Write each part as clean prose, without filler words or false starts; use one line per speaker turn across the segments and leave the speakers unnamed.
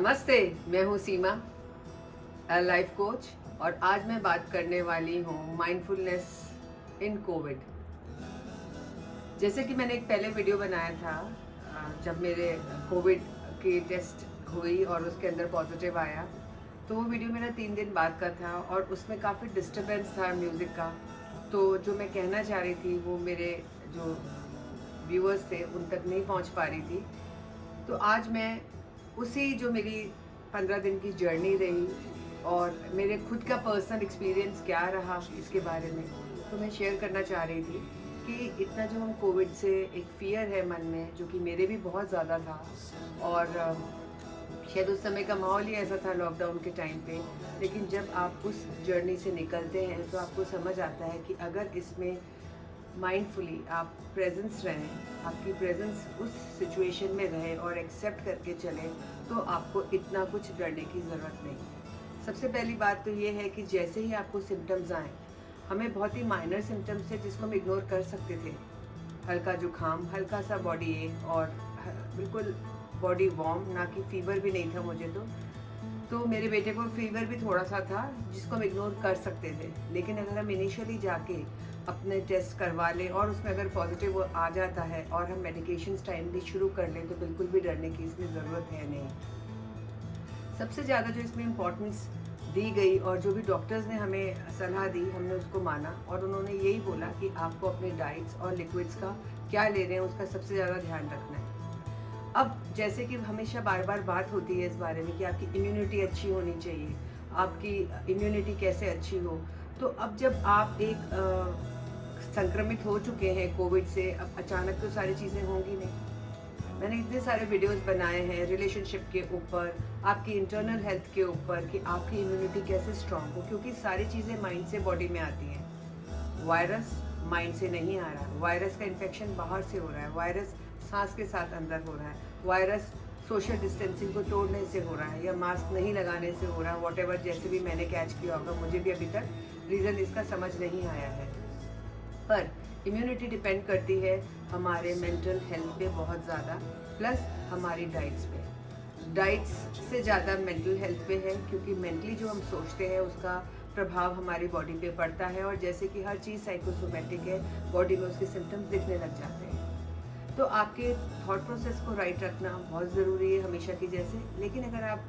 नमस्ते। मैं हूँ सीमा, लाइफ कोच। और आज मैं बात करने वाली हूँ माइंडफुलनेस इन कोविड। जैसे कि मैंने एक पहले वीडियो बनाया था, जब मेरे कोविड की टेस्ट हुई और उसके अंदर पॉजिटिव आया, तो वो वीडियो मेरा 3 दिन बाद का था और उसमें काफ़ी डिस्टरबेंस था म्यूज़िक का। तो जो मैं कहना चाह रही थी वो मेरे जो व्यूअर्स थे उन तक नहीं पहुंच पा रही थी। तो आज मैं उसी जो मेरी 15 दिन की जर्नी रही और मेरे खुद का पर्सनल एक्सपीरियंस क्या रहा इसके बारे में तो मैं शेयर करना चाह रही थी कि इतना जो हम कोविड से एक फ़ियर है मन में, जो कि मेरे भी बहुत ज़्यादा था। और शायद उस समय का माहौल ही ऐसा था लॉकडाउन के टाइम पे। लेकिन जब आप उस जर्नी से निकलते हैं तो आपको समझ आता है कि अगर इसमें माइंडफुली आप प्रेजेंस रहें, आपकी प्रेजेंस उस सिचुएशन में रहे और एक्सेप्ट करके चलें, तो आपको इतना कुछ डरने की ज़रूरत नहीं है। सबसे पहली बात तो ये है कि जैसे ही आपको सिम्टम्स आएँ, हमें बहुत ही माइनर सिम्टम्स थे जिसको हम इग्नोर कर सकते थे। हल्का जुकाम, हल्का सा बॉडी एक और बिल्कुल बॉडी वार्म, ना कि फीवर भी नहीं था मुझे तो मेरे बेटे को फीवर भी थोड़ा सा था जिसको हम इग्नोर कर सकते थे। लेकिन अगर हम इनिशियली जाके अपने टेस्ट करवा लें और उसमें अगर पॉजिटिव आ जाता है और हम मेडिकेशंस टाइमली शुरू कर लें तो बिल्कुल भी डरने की इसमें ज़रूरत है नहीं। सबसे ज़्यादा जो इसमें इम्पोर्टेंस दी गई और जो भी डॉक्टर्स ने हमें सलाह दी, हमने उसको माना और उन्होंने यही बोला कि आपको अपनी डाइट्स और लिक्विड्स का क्या ले रहे हैं उसका सबसे ज़्यादा ध्यान रखना है। अब जैसे कि हमेशा बार बार बात होती है इस बारे में कि आपकी इम्यूनिटी अच्छी होनी चाहिए, आपकी इम्यूनिटी कैसे अच्छी हो। तो अब जब आप एक संक्रमित हो चुके हैं कोविड से, अब अचानक तो सारी चीज़ें होंगी नहीं। मैंने इतने सारे वीडियोस बनाए हैं रिलेशनशिप के ऊपर, आपकी इंटरनल हेल्थ के ऊपर कि आपकी इम्यूनिटी कैसे स्ट्रांग हो, क्योंकि सारी चीज़ें माइंड से बॉडी में आती हैं। वायरस माइंड से नहीं आ रहा, वायरस का इन्फेक्शन बाहर से हो रहा है, वायरस सांस के साथ अंदर हो रहा है, वायरस सोशल डिस्टेंसिंग को तोड़ने से हो रहा है या मास्क नहीं लगाने से हो रहा है, वॉट एवर जैसे भी मैंने कैच किया होगा, मुझे भी अभी तक रीज़न इसका समझ नहीं आया है। पर इम्यूनिटी डिपेंड करती है हमारे मेंटल हेल्थ पे बहुत ज़्यादा, प्लस हमारी डाइट्स पे। डाइट्स से ज़्यादा मेंटल हेल्थ पे है, क्योंकि मेंटली जो हम सोचते हैं उसका प्रभाव हमारी बॉडी पे पड़ता है। और जैसे कि हर चीज़ साइकोसोमेटिक है, बॉडी में उसके सिम्टम्स दिखने लग जाते हैं। तो आपके थॉट प्रोसेस को राइट रखना बहुत ज़रूरी है हमेशा की जैसे। लेकिन अगर आप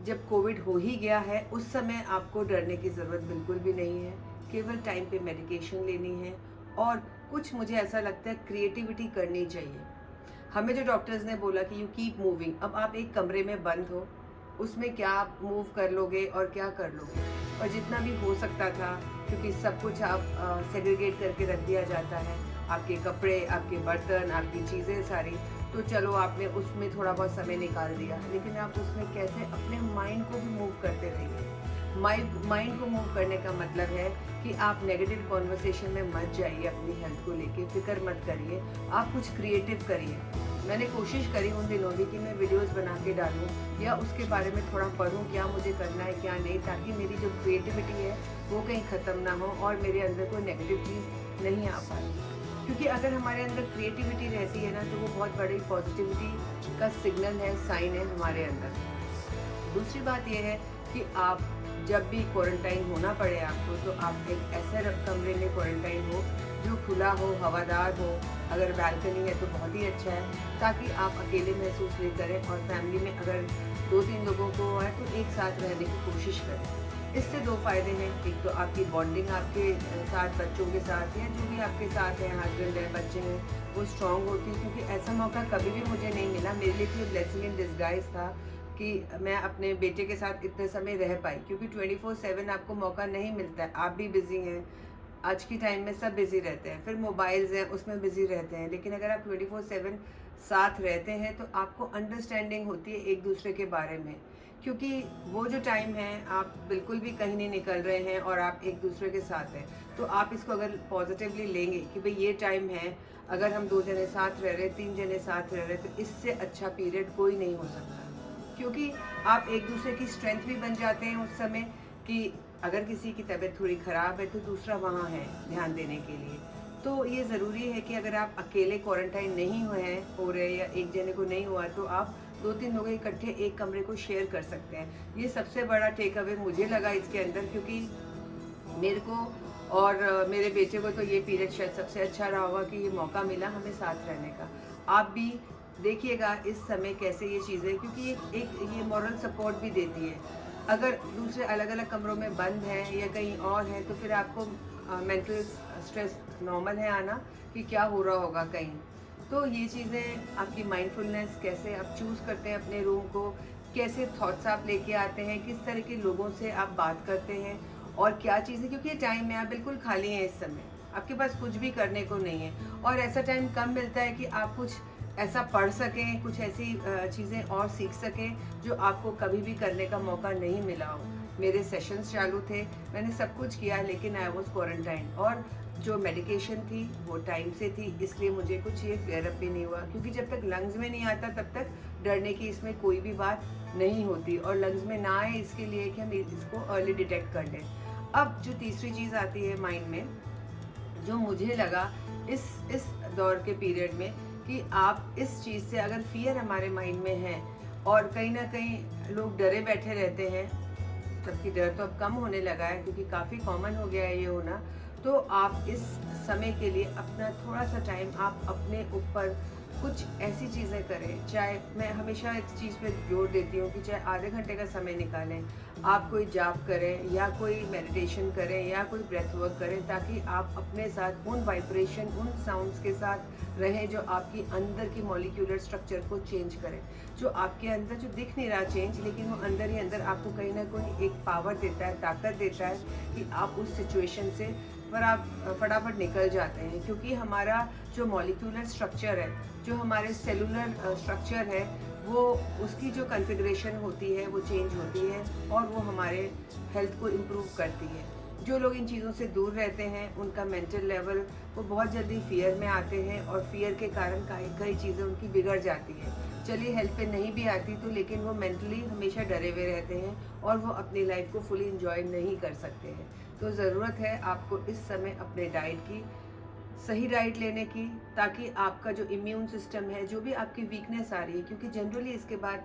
जब कोविड हो ही गया है उस समय आपको डरने की ज़रूरत बिल्कुल भी नहीं है। केवल टाइम पे मेडिकेशन लेनी है और कुछ मुझे ऐसा लगता है क्रिएटिविटी करनी चाहिए। हमें जो डॉक्टर्स ने बोला कि यू कीप मूविंग, अब आप एक कमरे में बंद हो, उसमें क्या आप मूव कर लोगे और क्या कर लोगे। और जितना भी हो सकता था, क्योंकि सब कुछ आप सेग्रीगेट करके रख दिया जाता है, आपके कपड़े, आपके बर्तन, आपकी चीज़ें सारी, तो चलो आपने उसमें थोड़ा बहुत समय निकाल दिया। लेकिन आप उसमें कैसे अपने माइंड को भी मूव करते रहिए। माइंड को मूव करने का मतलब है कि आप नेगेटिव कॉन्वर्सेशन में मत जाइए, अपनी हेल्थ को लेके फिक्र मत करिए, आप कुछ क्रिएटिव करिए। मैंने कोशिश करी उन दिनों भी कि मैं वीडियोस बना के डालूं या उसके बारे में थोड़ा पढूं, क्या मुझे करना है क्या नहीं, ताकि मेरी जो क्रिएटिविटी है वो कहीं ख़त्म ना हो और मेरे अंदर कोई नेगेटिव चीज़ नहीं आ पाए। क्योंकि अगर हमारे अंदर क्रिएटिविटी रहती है ना, तो वो बहुत बड़ी पॉजिटिविटी का सिग्नल है, साइन है हमारे अंदर। दूसरी बात यह है कि आप जब भी क्वारंटाइन होना पड़े आपको, तो आप एक ऐसे कमरे में क्वारंटाइन हो जो खुला हो, हवादार हो। अगर बालकनी है तो बहुत ही अच्छा है, ताकि आप अकेले महसूस नहीं करें। और फैमिली में अगर 2-3 लोगों को है तो एक साथ रहने की कोशिश करें। इससे 2 फ़ायदे हैं। एक तो आपकी बॉन्डिंग आपके साथ, बच्चों के साथ या जो भी आपके साथ हैं, हस्बैंड है, बच्चे हैं, वो स्ट्रॉन्ग होती है। क्योंकि ऐसा मौका कभी भी मुझे नहीं मिला, मेरे लिए तो ब्लेसिंग इन डिस्गाइज था कि मैं अपने बेटे के साथ इतने समय रह पाई। क्योंकि 24/7 आपको मौका नहीं मिलता है, आप भी बिज़ी हैं, आज की टाइम में सब बिज़ी रहते हैं, फिर मोबाइल्स हैं उसमें बिज़ी रहते हैं। लेकिन अगर आप 24/7 साथ रहते हैं तो आपको अंडरस्टैंडिंग होती है एक दूसरे के बारे में। क्योंकि वो जो टाइम है आप बिल्कुल भी कहीं नहीं निकल रहे हैं और आप एक दूसरे के साथ हैं, तो आप इसको अगर पॉजिटिवली लेंगे कि भाई ये टाइम है, अगर हम 2 जने साथ रह रहे, 3 जने साथ रह रहे, तो इससे अच्छा पीरियड कोई नहीं हो सकता। क्योंकि आप एक दूसरे की स्ट्रेंथ भी बन जाते हैं उस समय, कि अगर किसी की तबीयत थोड़ी ख़राब है तो दूसरा वहाँ है ध्यान देने के लिए। तो ये ज़रूरी है कि अगर आप अकेले क्वारंटाइन नहीं हुए हैं, हो रहे, या एक जने को नहीं हुआ, तो आप 2-3 लोग इकट्ठे एक कमरे को शेयर कर सकते हैं। ये सबसे बड़ा टेक अवे मुझे लगा इसके अंदर, क्योंकि मेरे को और मेरे बेटे को तो ये पीरियड शायद सबसे अच्छा रहा होगा कि ये मौका मिला हमें साथ रहने का। आप भी देखिएगा इस समय कैसे ये चीज़ें, क्योंकि एक ये मॉरल सपोर्ट भी देती है। अगर दूसरे अलग अलग कमरों में बंद है या कहीं और है तो फिर आपको मेंटल स्ट्रेस नॉर्मल है आना कि क्या हो रहा होगा कहीं। तो ये चीज़ें आपकी माइंडफुलनेस, कैसे आप चूज़ करते हैं अपने रूम को, कैसे थॉट्स आप लेके आते हैं, किस तरह के लोगों से आप बात करते हैं और क्या चीज़ें, क्योंकि ये टाइम में आप बिल्कुल खाली हैं इस समय, आपके पास कुछ भी करने को नहीं है और ऐसा टाइम कम मिलता है कि आप कुछ ऐसा पढ़ सकें, कुछ ऐसी चीज़ें और सीख सकें जो आपको कभी भी करने का मौका नहीं मिला हो। मेरे सेशंस चालू थे, मैंने सब कुछ किया, लेकिन आई वॉज क्वारंटाइन और जो मेडिकेशन थी वो टाइम से थी, इसलिए मुझे कुछ ये फ्लेयर अप भी नहीं हुआ, क्योंकि जब तक लंग्स में नहीं आता तब तक डरने की इसमें कोई भी बात नहीं होती, और लंग्स में ना आए इसके लिए कि हम इसको अर्ली डिटेक्ट कर लें। अब जो तीसरी चीज़ आती है माइंड में, जो मुझे लगा इस दौर के पीरियड में, कि आप इस चीज़ से, अगर फियर हमारे माइंड में है और कहीं ना कहीं लोग डरे बैठे रहते हैं, जबकि डर तो अब कम होने लगा है क्योंकि काफ़ी कॉमन हो गया है ये होना, तो आप इस समय के लिए अपना थोड़ा सा टाइम आप अपने ऊपर कुछ ऐसी चीज़ें करें। चाहे, मैं हमेशा इस चीज़ पे जोर देती हूँ कि चाहे आधे घंटे का समय निकालें, आप कोई जाप करें या कोई मेडिटेशन करें या कोई ब्रेथ वर्क करें, ताकि आप अपने साथ उन वाइब्रेशन, उन साउंड्स के साथ रहें जो आपकी अंदर की मॉलिक्यूलर स्ट्रक्चर को चेंज करें, जो आपके अंदर जो दिख नहीं रहा चेंज, लेकिन वो अंदर ही अंदर आपको कहीं ना कहीं एक पावर देता है, ताकत देता है कि आप उस सिचुएशन से पर आप फटाफट निकल जाते हैं। क्योंकि हमारा जो मॉलिक्यूलर स्ट्रक्चर है, जो हमारे सेलुलर स्ट्रक्चर है, वो उसकी जो कॉन्फ़िगरेशन होती है वो चेंज होती है और वो हमारे हेल्थ को इम्प्रूव करती है। जो लोग इन चीज़ों से दूर रहते हैं उनका मेंटल लेवल वो बहुत जल्दी फियर में आते हैं और फियर के कारण कई चीज़ें उनकी बिगड़ जाती है। चलिए हेल्थ पे नहीं भी आती तो, लेकिन वो मेंटली हमेशा डरे हुए रहते हैं और वो अपनी लाइफ को फुली इंजॉय नहीं कर सकते हैं। तो ज़रूरत है आपको इस समय अपने डाइट की, सही डाइट लेने की, ताकि आपका जो इम्यून सिस्टम है, जो भी आपकी वीकनेस आ रही है, क्योंकि जनरली इसके बाद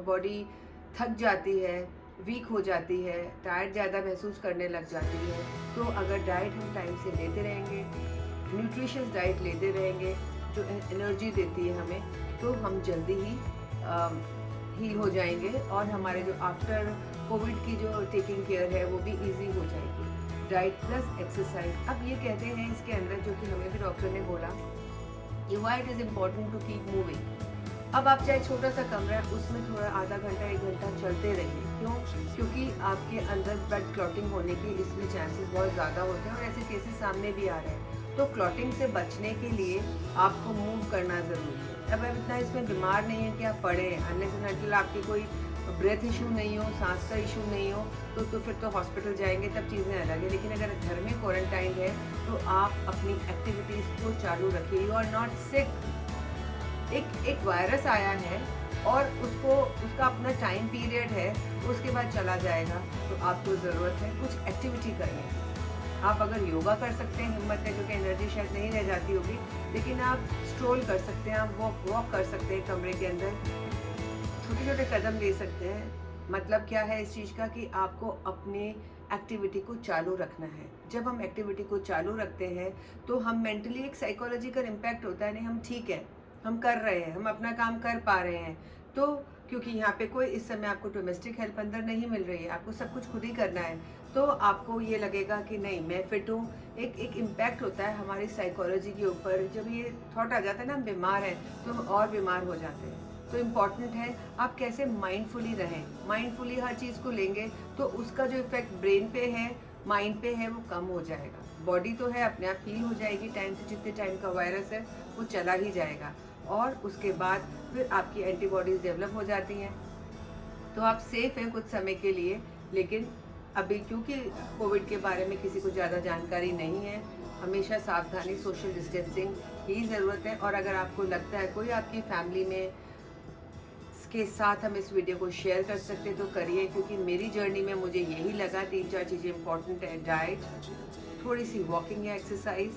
बॉडी थक जाती है, वीक हो जाती है, टायर्ड ज़्यादा महसूस करने लग जाती है। तो अगर डाइट हम टाइम से लेते रहेंगे, न्यूट्रिशियस डाइट लेते रहेंगे जो एनर्जी देती है हमें, तो हम जल्दी ही हील हो जाएंगे और हमारे जो आफ्टर कोविड की जो टेकिंग केयर है वो भी इजी हो जाएगी। Diet plus exercise. अब ये कहते हैं इसके अंदर, जो कि हमें भी डॉक्टर ने बोला कि why it is important to keep moving. अब आप चाहे छोटा सा कमरा है उसमें थोड़ा आधा घंटा 1 घंटा चलते रहिए। क्यों? क्योंकि आपके अंदर ब्लड क्लॉटिंग होने की इसमें चांसेस बहुत ज़्यादा होते हैं और ऐसे केसेस सामने भी आ रहे हैं। तो क्लॉटिंग से बचने के लिए आपको मूव करना ज़रूरी है। अब आप इतना इसमें बीमार नहीं है कि आप पड़े, अनलेस एंड अनटिल आपकी कोई ब्रेथ इशू नहीं हो, सांस का इशू नहीं हो, तो फिर तो हॉस्पिटल जाएंगे, तब चीज़ें अलग है। लेकिन अगर घर में क्वारंटाइन है तो आप अपनी एक्टिविटीज़ को चालू रखिए। You are not sick. एक वायरस आया है और उसका अपना टाइम पीरियड है, उसके बाद चला जाएगा। तो आपको ज़रूरत है कुछ एक्टिविटी करने की। आप अगर योगा कर सकते हैं, हिम्मत है, क्योंकि एनर्जी शायद नहीं रह जाती होगी, लेकिन आप स्ट्रोल कर सकते हैं, आप वॉक कर सकते हैं कमरे के अंदर, छोटे छोटे कदम ले सकते हैं। मतलब क्या है इस चीज़ का, कि आपको अपनी एक्टिविटी को चालू रखना है। जब हम एक्टिविटी को चालू रखते हैं तो हम मेंटली, एक साइकोलॉजिकल इम्पैक्ट होता है, नहीं हम ठीक है, हम कर रहे हैं, हम अपना काम कर पा रहे हैं। तो क्योंकि यहाँ पे कोई इस समय आपको डोमेस्टिक हेल्प अंदर नहीं मिल रही है, आपको सब कुछ खुद ही करना है, तो आपको ये लगेगा कि नहीं मैं फिट हूँ। एक इम्पैक्ट होता है हमारी साइकोलॉजी के ऊपर। जब ये थॉट आ जाता है ना हम बीमार हैं, तो हम और बीमार हो जाते हैं। तो इम्पॉर्टेंट है आप कैसे माइंडफुली रहें। माइंडफुली हर चीज़ को लेंगे तो उसका जो इफेक्ट ब्रेन पे है, माइंड पे है, वो कम हो जाएगा। बॉडी तो है अपने आप हील हो जाएगी, टाइम से जितने टाइम का वायरस है वो चला ही जाएगा और उसके बाद फिर आपकी एंटीबॉडीज़ डेवलप हो जाती हैं, तो आप सेफ हैं कुछ समय के लिए। लेकिन अभी क्योंकि कोविड के बारे में किसी को ज़्यादा जानकारी नहीं है, हमेशा सावधानी, सोशल डिस्टेंसिंग ही ज़रूरत है। और अगर आपको लगता है कोई आपकी फैमिली में के साथ हम इस वीडियो को शेयर कर सकते तो करिए, क्योंकि मेरी जर्नी में मुझे यही लगा 3-4 चीज़ें इंपॉर्टेंट है। डाइट, थोड़ी सी वॉकिंग या एक्सरसाइज,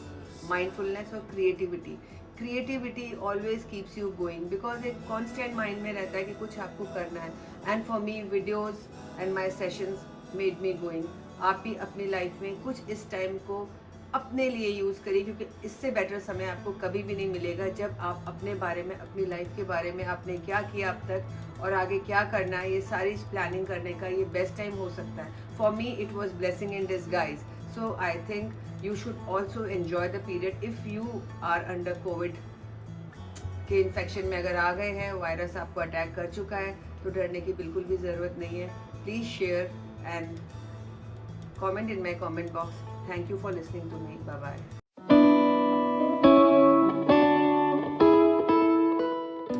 माइंडफुलनेस और creativity. Creativity always keeps you going, because एक कॉन्स्टेंट माइंड में रहता है कि कुछ आपको करना है. And for me videos and my sessions made me going. आप भी अपनी लाइफ में कुछ इस टाइम को अपने लिए यूज़ करिए, क्योंकि इससे बेटर समय आपको कभी भी नहीं मिलेगा जब आप अपने बारे में, अपनी लाइफ के बारे में, आपने क्या किया अब तक और आगे क्या करना है, ये सारी प्लानिंग करने का ये बेस्ट टाइम हो सकता है. For me it was blessing in disguise. So I think you should also enjoy the period. if you are under covid के इन्फेक्शन में अगर आ गए हैं, वायरस आपको अटैक कर चुका है, तो डरने की बिल्कुल भी ज़रूरत नहीं है. Please share and comment in my comment box. Thank you for listening to me. Bye bye.